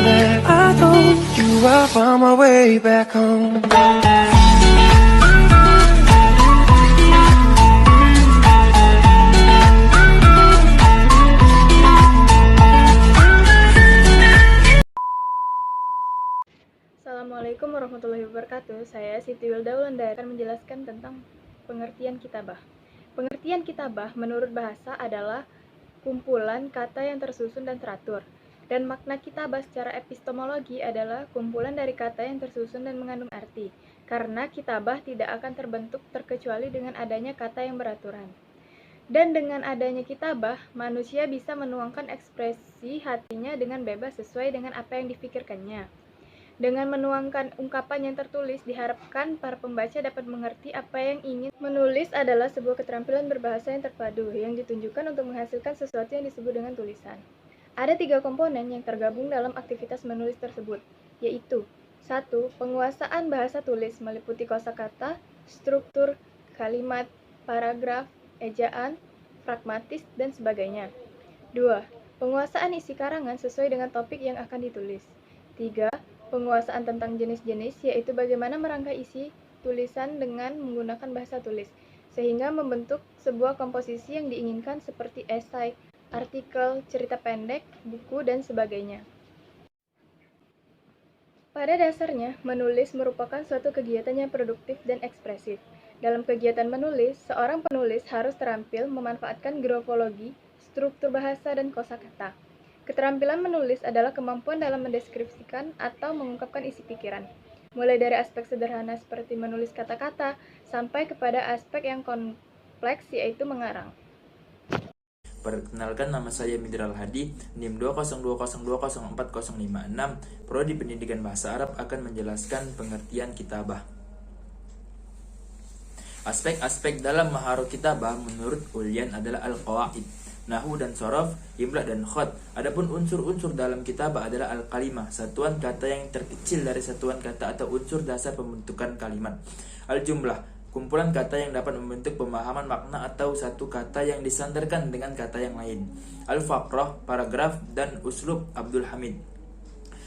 that I told you I found my way back home. Assalamualaikum warahmatullahi wabarakatuh. Saya Siti Wilda Wulandari akan menjelaskan tentang pengertian kitabah. Pengertian kitabah menurut bahasa adalah kumpulan kata yang tersusun dan teratur. Dan makna kitabah secara epistemologi adalah kumpulan dari kata yang tersusun dan mengandung arti. Karena kitabah tidak akan terbentuk terkecuali dengan adanya kata yang beraturan. Dan dengan adanya kitabah, manusia bisa menuangkan ekspresi hatinya dengan bebas sesuai dengan apa yang difikirkannya. Dengan menuangkan ungkapan yang tertulis, diharapkan para pembaca dapat mengerti apa yang ingin. Menulis adalah sebuah keterampilan berbahasa yang terpadu, yang ditunjukkan untuk menghasilkan sesuatu yang disebut dengan tulisan. Ada 3 komponen yang tergabung dalam aktivitas menulis tersebut, yaitu 1. Penguasaan bahasa tulis meliputi kosakata, struktur, kalimat, paragraf, ejaan, pragmatis, dan sebagainya. 2. Penguasaan isi karangan sesuai dengan topik yang akan ditulis. 3. Penguasaan tentang jenis-jenis, yaitu bagaimana merangkai isi tulisan dengan menggunakan bahasa tulis, sehingga membentuk sebuah komposisi yang diinginkan seperti esai, artikel, cerita pendek, buku, dan sebagainya. Pada dasarnya, menulis merupakan suatu kegiatan yang produktif dan ekspresif. Dalam kegiatan menulis, seorang penulis harus terampil memanfaatkan grafologi, struktur bahasa, dan kosakata. Keterampilan menulis adalah kemampuan dalam mendeskripsikan atau mengungkapkan isi pikiran, mulai dari aspek sederhana seperti menulis kata-kata, sampai kepada aspek yang kompleks yaitu mengarang. Perkenalkan, nama saya Midral Hadi, NIM 202020456, Prodi Pendidikan Bahasa Arab, akan menjelaskan pengertian kitabah. Aspek-aspek dalam maharah kitabah menurut Ulyan adalah al-qawaid, nahwu dan sorof, imla dan khat. Adapun unsur-unsur dalam kitabah adalah al-kalimah, satuan kata yang terkecil dari satuan kata atau unsur dasar pembentukan kalimat. Al-jumlah, kumpulan kata yang dapat membentuk pemahaman makna atau satu kata yang disandarkan dengan kata yang lain. Al-faqrah, paragraf, dan uslub Abdul Hamid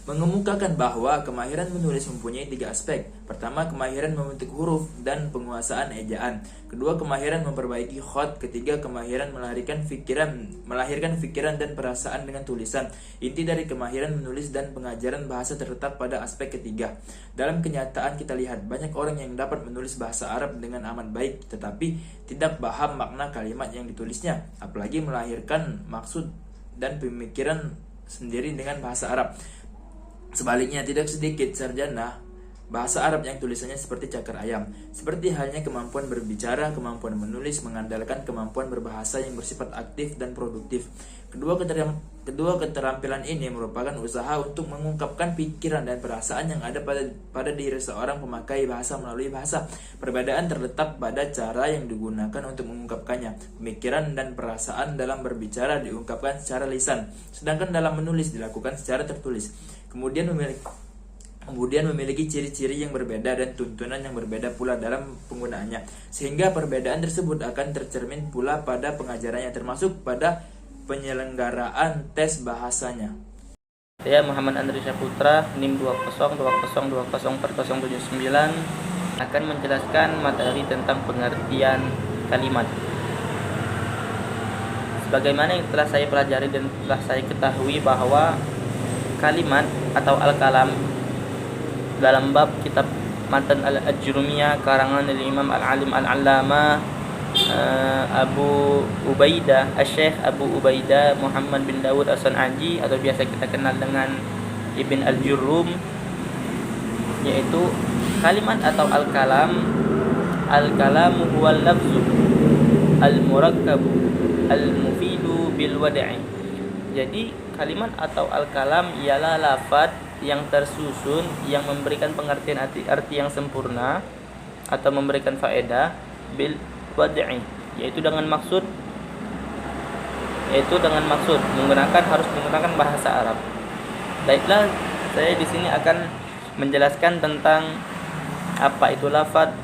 mengemukakan bahwa kemahiran menulis mempunyai 3 aspek. Pertama, kemahiran membentuk huruf dan penguasaan ejaan. Kedua, kemahiran memperbaiki khat. Ketiga, kemahiran melahirkan pikiran dan perasaan dengan tulisan. Inti dari kemahiran menulis dan pengajaran bahasa terletak pada aspek ketiga. Dalam kenyataan kita lihat banyak orang yang dapat menulis bahasa Arab dengan amat baik, tetapi tidak paham makna kalimat yang ditulisnya, apalagi melahirkan maksud dan pemikiran sendiri dengan bahasa Arab. Sebaliknya, tidak sedikit sarjana bahasa Arab yang tulisannya seperti cakar ayam. Seperti halnya kemampuan berbicara, kemampuan menulis mengandalkan kemampuan berbahasa yang bersifat aktif dan produktif. Kedua keterampilan ini merupakan usaha untuk mengungkapkan pikiran dan perasaan yang ada pada diri seorang pemakai bahasa melalui bahasa. Perbedaan terletak pada cara yang digunakan untuk mengungkapkannya. Pemikiran dan perasaan dalam berbicara diungkapkan secara lisan, sedangkan dalam menulis dilakukan secara tertulis. Kemudian memiliki ciri-ciri yang berbeda dan tuntunan yang berbeda pula dalam penggunaannya, sehingga perbedaan tersebut akan tercermin pula pada pengajarannya, termasuk pada penyelenggaraan tes bahasanya. Saya Muhammad Andri Syaputra, NIM 202040079, akan menjelaskan materi tentang pengertian kalimat. Sebagaimana yang telah saya pelajari dan telah saya ketahui bahwa kalimat atau al-kalam dalam bab kitab Matan al-Ajrumiyah karangan dari Imam al-Alim al-Allama Abu Ubaidah, Syekh Abu Ubaidah Muhammad bin Dawud as-San'aji, atau biasa kita kenal dengan Ibn al-Jurrum, yaitu kalimat atau al-kalamu huwal lafzu al-murakkabu al-mufidu bil wad'i. Jadi kalimat atau al-kalam ialah lafaz yang tersusun yang memberikan pengertian arti yang sempurna atau memberikan faedah bil wad'i, yaitu dengan maksud harus menggunakan bahasa Arab. Baiklah, saya di sini akan menjelaskan tentang apa itu lafaz,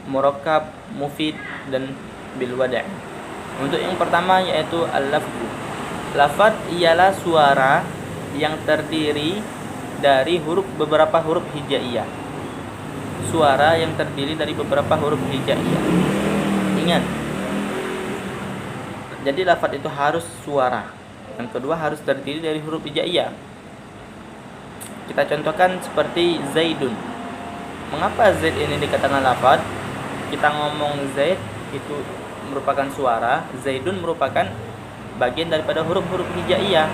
murakkab, mufid, dan bil wad'i. Untuk yang pertama yaitu al-lafzu. Lafaz ialah suara yang terdiri dari beberapa huruf hijaiyah. Suara yang terdiri dari beberapa huruf hijaiyah. Ingat. Jadi lafaz itu harus suara. Yang kedua harus terdiri dari huruf hijaiyah. Kita contohkan seperti Zaidun. Mengapa Zaid ini dikatakan lafaz? Kita ngomong Zaid itu merupakan suara, Zaidun merupakan bagian daripada huruf-huruf hijaiyah.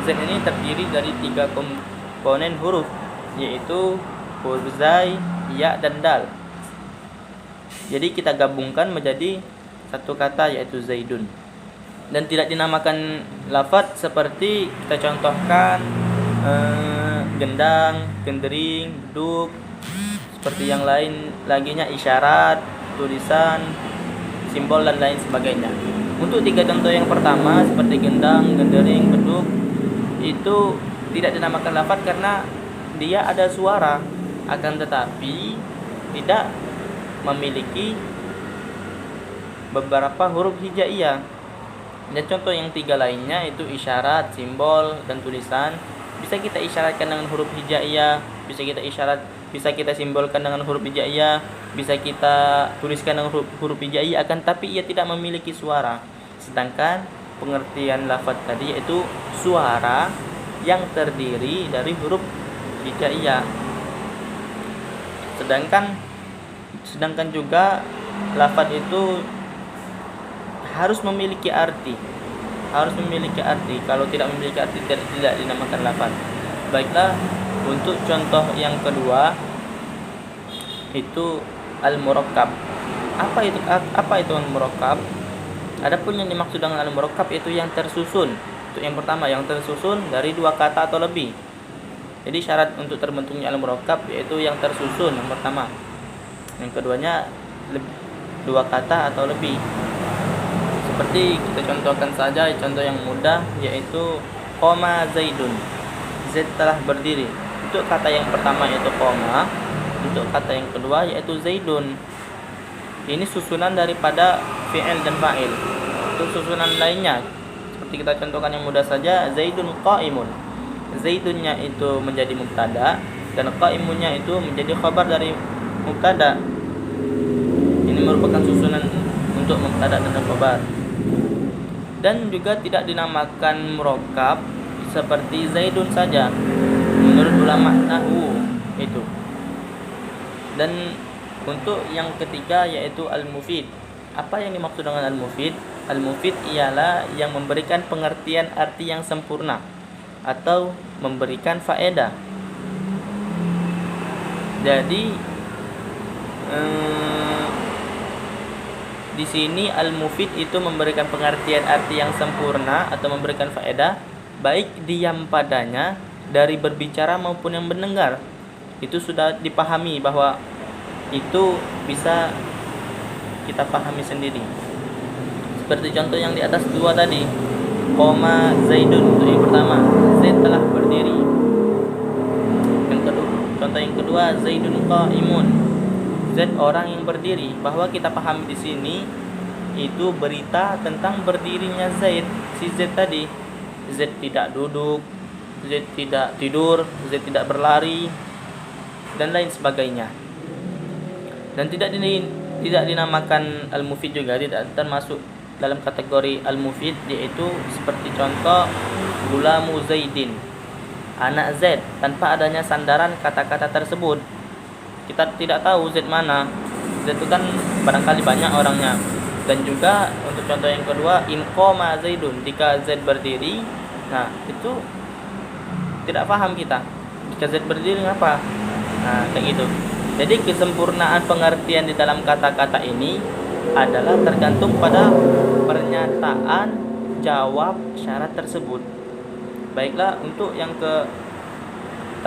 Zaid ini terdiri dari 3 komponen huruf, yaitu huruf zai, ya, dan dal. Jadi kita gabungkan menjadi satu kata, yaitu Zaidun. Dan tidak dinamakan lafaz seperti kita contohkan gendang, gendering, beduk, seperti yang lain laginya, isyarat, tulisan, simbol, dan lain sebagainya. Untuk 3 contoh yang pertama seperti gendang, gendering, beduk, itu tidak dinamakan lafaz karena dia ada suara, akan tetapi tidak memiliki beberapa huruf hijaiyah. Dan contoh yang 3 lainnya itu isyarat, simbol, dan tulisan. Bisa kita isyaratkan dengan huruf hijaiyah, bisa kita simbolkan dengan huruf hijaiyah, bisa kita tuliskan dengan huruf hijaiyah, akan tapi ia tidak memiliki suara. Sedangkan pengertian lafaz tadi yaitu suara yang terdiri dari huruf hijaiyah. Sedangkan juga lafaz itu harus memiliki arti. Kalau tidak memiliki arti tidak dinamakan lafaz. Baiklah, untuk contoh yang kedua itu al-murakkab. Apa itu al-murakkab? Adapun yang dimaksud dengan al-murakkab itu yang tersusun. Untuk yang pertama, yang tersusun dari 2 kata atau lebih. Jadi syarat untuk terbentuknya al-murakkab yaitu yang tersusun, yang pertama. Yang keduanya 2 kata atau lebih. Seperti kita contohkan saja contoh yang mudah, yaitu qoma Zaidun. Zaid telah berdiri. Untuk kata yang pertama yaitu qoma, untuk kata yang kedua yaitu Zaidun. Ini susunan daripada fi'il dan fa'il. Untuk susunan lainnya seperti kita contohkan yang mudah saja, Zaidun qa'imun. Zaidunnya itu menjadi mubtada dan qa'imunnya itu menjadi khabar dari mubtada. Ini merupakan susunan untuk mubtada dan khabar. Dan juga tidak dinamakan murakkab seperti Zaidun saja menurut ulama nahwu itu. Dan untuk yang ketiga yaitu al-mufid. Apa yang dimaksud dengan al-mufid? Al-mufid ialah yang memberikan pengertian arti yang sempurna atau memberikan faedah. Jadi di sini al-mufid itu memberikan pengertian arti yang sempurna atau memberikan faedah, baik diam padanya dari berbicara maupun yang mendengar. Itu sudah dipahami bahwa itu bisa kita pahami sendiri. Seperti contoh yang di atas 2 tadi, qoma Zaidun, untuk yang pertama, Zaid telah berdiri. Contoh yang kedua, Zaidun qa'imun, Zaid orang yang berdiri. Bahwa kita pahami di sini itu berita tentang berdirinya Zaid, si Zaid tadi. Zaid tidak duduk, Zaid tidak tidur, Zaid tidak berlari, dan lain sebagainya. Dan tidak dinamakan al-mufid juga, tidak termasuk dalam kategori al-mufid, yaitu seperti contoh gulamu Zaidin, anak Zaid, tanpa adanya sandaran kata-kata tersebut. Kita tidak tahu Zaid mana. Zaid itu kan barangkali banyak orangnya. Dan juga untuk contoh yang kedua, in qoma Zaidun, jika Zaid berdiri, nah itu tidak paham kita. Jika Zaid berdiri ngapa? Nah, kayak gitu. Jadi kesempurnaan pengertian di dalam kata-kata ini adalah tergantung pada pernyataan jawab syarat tersebut. Baiklah, untuk yang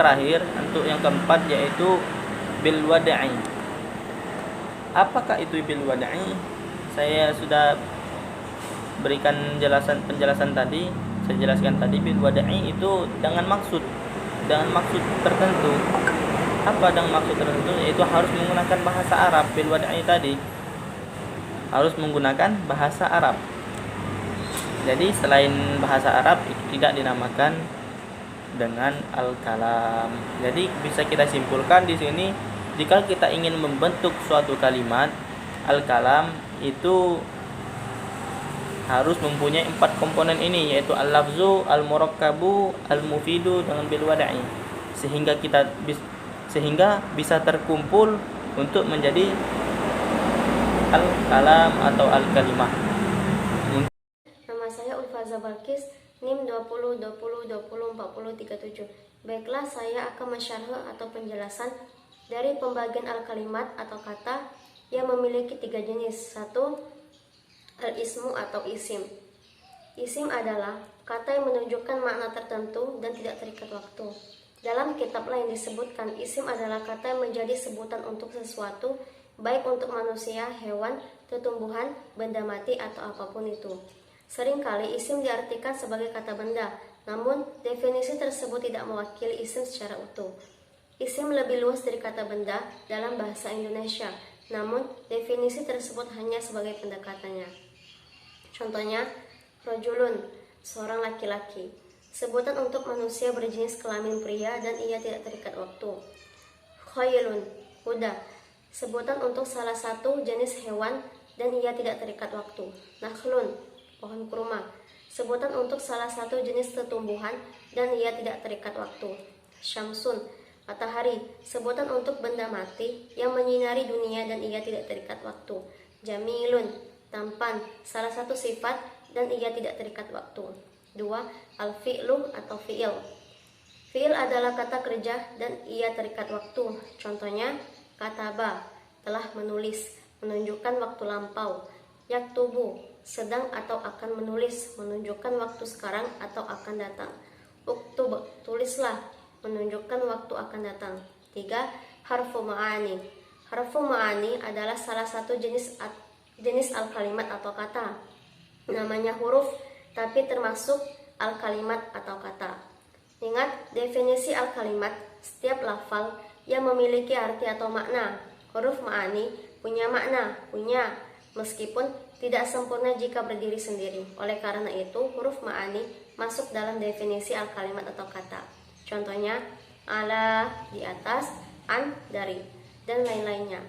terakhir, untuk yang keempat yaitu bil wada'i. Apakah itu bil wada'i? Saya sudah berikan penjelasan tadi. Saya jelaskan tadi, bil wada'i itu dengan maksud tertentu. Apa dengan maksud tertentu? Yaitu harus menggunakan bahasa Arab. Bil wada'i tadi harus menggunakan bahasa Arab. Jadi selain bahasa Arab itu tidak dinamakan dengan al-kalam. Jadi bisa kita simpulkan di sini, jika kita ingin membentuk suatu kalimat, al-kalam itu harus mempunyai 4 komponen ini, yaitu al-lafzu, al-murakkabu, al-mufidu dengan bil wada'i, sehingga bisa terkumpul untuk menjadi al-kalam atau al-kalimah. Nama saya Ulfaza Balkis, NIM 2020204037. Baiklah, saya akan mensyarah atau penjelasan dari pembagian al-kalimat atau kata yang memiliki 3 jenis. 1. Al-ismu atau isim. Isim adalah kata yang menunjukkan makna tertentu dan tidak terikat waktu. Dalam kitab lain disebutkan isim adalah kata yang menjadi sebutan untuk sesuatu, baik untuk manusia, hewan, tumbuhan, benda mati, atau apapun itu. Seringkali isim diartikan sebagai kata benda, namun definisi tersebut tidak mewakili isim secara utuh. Isim lebih luas dari kata benda dalam bahasa Indonesia, namun definisi tersebut hanya sebagai pendekatannya. Contohnya, rojulun, seorang laki-laki, sebutan untuk manusia berjenis kelamin pria dan ia tidak terikat waktu. Khailun, kuda, sebutan untuk salah satu jenis hewan dan ia tidak terikat waktu. Nakhlun, pohon kurma, sebutan untuk salah satu jenis tumbuhan dan ia tidak terikat waktu. Syamsun, matahari, sebutan untuk benda mati yang menyinari dunia dan ia tidak terikat waktu. Jamilun, tampan, salah satu sifat dan ia tidak terikat waktu. 2. Al-fi'lu atau fi'il. Fi'il adalah kata kerja dan ia terikat waktu. Contohnya, kataba, telah menulis, menunjukkan waktu lampau. Yaktubu, sedang atau akan menulis, menunjukkan waktu sekarang atau akan datang. Uktub, tulislah, menunjukkan waktu akan datang. 3. Harfu ma'ani. Harfu ma'ani adalah salah satu jenis al-kalimat atau kata. Namanya huruf, tapi termasuk al-kalimat atau kata. Ingat, definisi al-kalimat, setiap lafal yang memiliki arti atau makna. Huruf ma'ani punya makna, meskipun tidak sempurna jika berdiri sendiri. Oleh karena itu, huruf ma'ani masuk dalam definisi al-kalimat atau kata. Contohnya, ala, di atas, an, dari, dan lain-lainnya.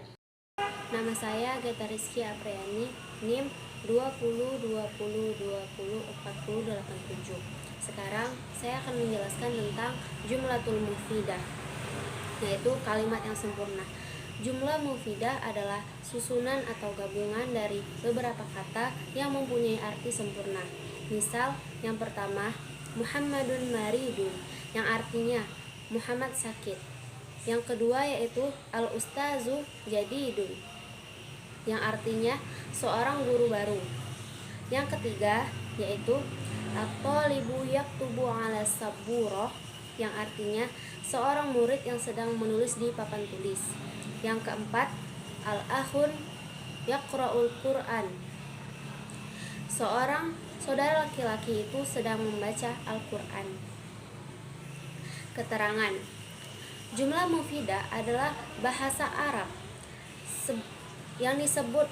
Nama saya Geta Rizky Apriani, NIM 2020204087. Sekarang saya akan menjelaskan tentang jumlatul mufidah, yaitu kalimat yang sempurna. Jumlah mufidah adalah susunan atau gabungan dari beberapa kata yang mempunyai arti sempurna. Misal, yang pertama, Muhammadun maridun, yang artinya Muhammad sakit. Yang kedua yaitu al-ustazu jadidun, yang artinya seorang guru baru. Yang ketiga yaitu at-talibu yaktubu ala saburah, yang artinya seorang murid yang sedang menulis di papan tulis. Yang keempat, al-akhun yaqra'ul Qur'an, seorang saudara laki-laki itu sedang membaca Al-Qur'an. Keterangan. Jumlah mufidah adalah bahasa Arab yang disebut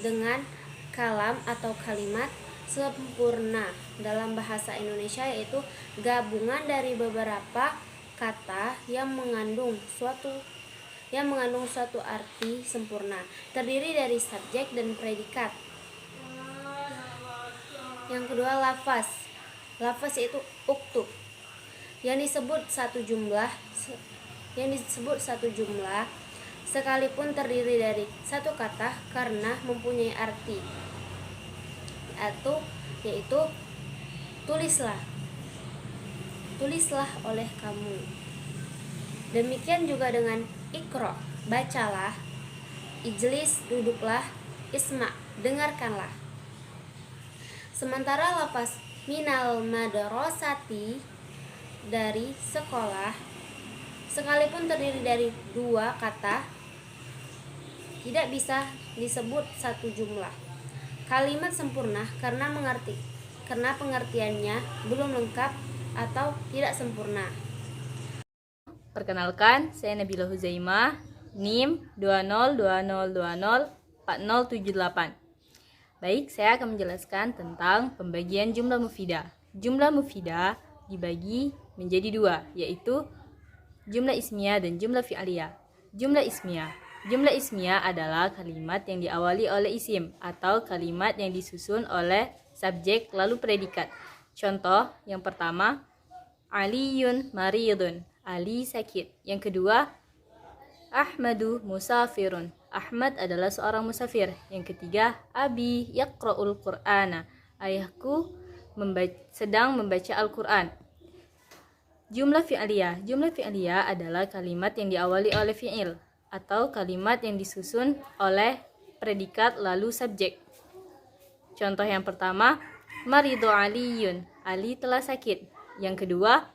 dengan kalam atau kalimat sempurna. Dalam bahasa Indonesia yaitu gabungan dari beberapa kata yang mengandung suatu arti sempurna, terdiri dari subjek dan predikat. Yang kedua, lafaz. Lafaz itu uktub, yang disebut satu jumlah sekalipun terdiri dari satu kata karena mempunyai arti, yaitu tulislah oleh kamu. Demikian juga dengan ikra, bacalah, ijlis, duduklah, isma, dengarkanlah. Sementara lafaz minal madrasati, dari sekolah, sekalipun terdiri dari dua kata, tidak bisa disebut satu jumlah. Kalimat sempurna karena pengertiannya belum lengkap atau tidak sempurna. Perkenalkan, saya Nabila Huzaimah, NIM 2020204078. Baik, saya akan menjelaskan tentang pembagian jumlah mufidah. Jumlah mufidah dibagi menjadi dua, yaitu jumlah ismiyah dan jumlah fi'liyah. Jumlah ismiyah. Jumlah ismiyah adalah kalimat yang diawali oleh isim atau kalimat yang disusun oleh subjek lalu predikat. Contoh yang pertama, Aliyun maridun, Ali sakit. Yang kedua, Ahmadu musafirun, Ahmad adalah seorang musafir. Yang ketiga, Abi yaqra'ul Qur'ana, ayahku sedang membaca Al-Quran. Jumlah fi'liyah. Jumlah fi'liyah adalah kalimat yang diawali oleh fi'il atau kalimat yang disusun oleh predikat lalu subjek. Contoh yang pertama, Maridu Aliyun, Ali telah sakit. Yang kedua,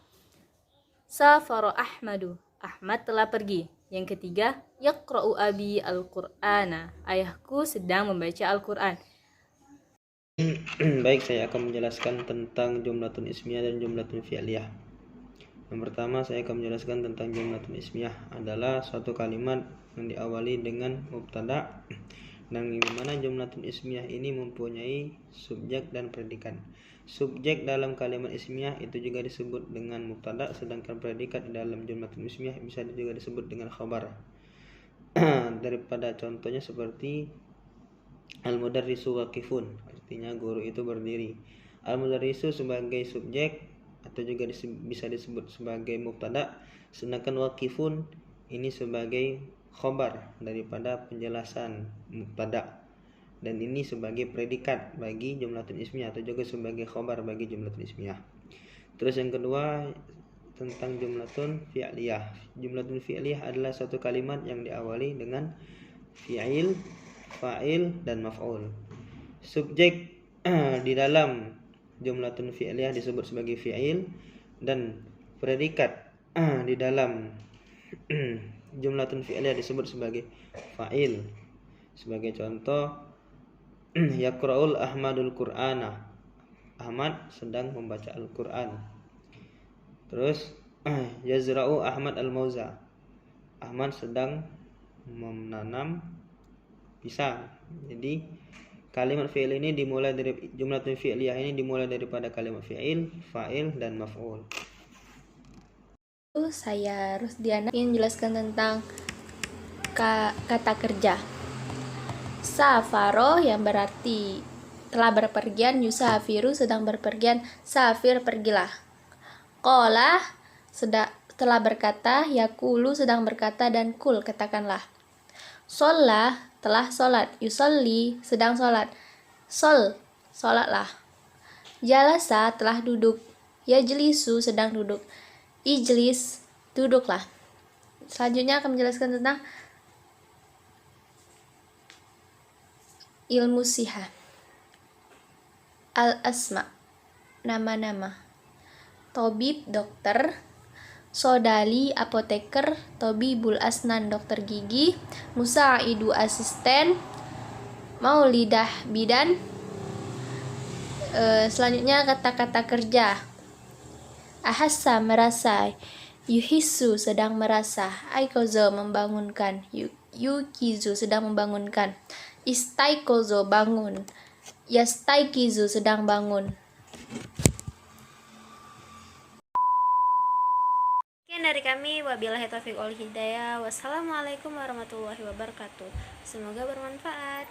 Safaro Ahmadu, Ahmad telah pergi. Yang ketiga, Yaqra'u Abi Al-Qur'ana, ayahku sedang membaca Al-Quran. Baik, saya akan menjelaskan tentang jumlatun ismiyah dan jumlatun fi'liyah. Yang pertama, saya akan menjelaskan tentang jumlatun ismiyah adalah suatu kalimat yang diawali dengan mubtada dan di mana jumlatun ismiyah ini mempunyai subjek dan predikat. Subjek dalam kalimat ismiyah itu juga disebut dengan mubtada, sedangkan predikat dalam jumlatun ismiyah bisa juga disebut dengan khabar. Daripada contohnya seperti al-mudarrisu waqifun, artinya guru itu berdiri. Al-mudarrisu sebagai subjek atau juga bisa disebut sebagai mubtada, sedangkan waqifun ini sebagai khobar daripada penjelasan mubtada, dan ini sebagai predikat bagi jumlatun ismiyah atau juga sebagai khobar bagi jumlatun ismiyah. Terus yang kedua tentang jumlatun fi'liyah. Jumlatun fi'liyah adalah suatu kalimat yang diawali dengan fi'il, fa'il, dan maf'ul. Subjek di dalam jumlatun fi'liyah disebut sebagai fi'il dan predikat di dalam jumlatun fi'liyah disebut sebagai fa'il. Sebagai contoh, Yaqra'ul Ahmadul Qur'ana, Ahmad sedang membaca Al-Quran. Terus Yazra'u Ahmad Al-Mauza, Ahmad sedang menanam pisang. Jadi kalimat fi'il ini dimulai dari jumlatun fi'liyah ini dimulai daripada kalimat fi'il, fa'il, dan maf'ul. Saya Rusdiana ingin menjelaskan tentang kata kerja. Safaro yang berarti telah berpergian, yusafiru sedang berpergian, safir pergilah. Qala telah berkata, yakulu sedang berkata, dan kul katakanlah. Sholla telah sholat, yusolli sedang sholat, sholatlah. Jalasa telah duduk, yajlisu sedang duduk, ijlis duduklah. Selanjutnya akan menjelaskan tentang ilmu siha. Al-asma, nama-nama. Tobib dokter, Sodali apoteker, Tobibul asnan dokter gigi, Musaidu asisten, Maulidah bidan. Selanjutnya kata-kata kerja. Ahassa merasa, yuhisu sedang merasa, aikozo membangunkan, yukizu sedang membangunkan, istaikozo bangun, yastaikizu sedang bangun. Sekian dari kami, wabillahi taufiq wal hidayah. Wassalamualaikum warahmatullahi wabarakatuh. Semoga bermanfaat.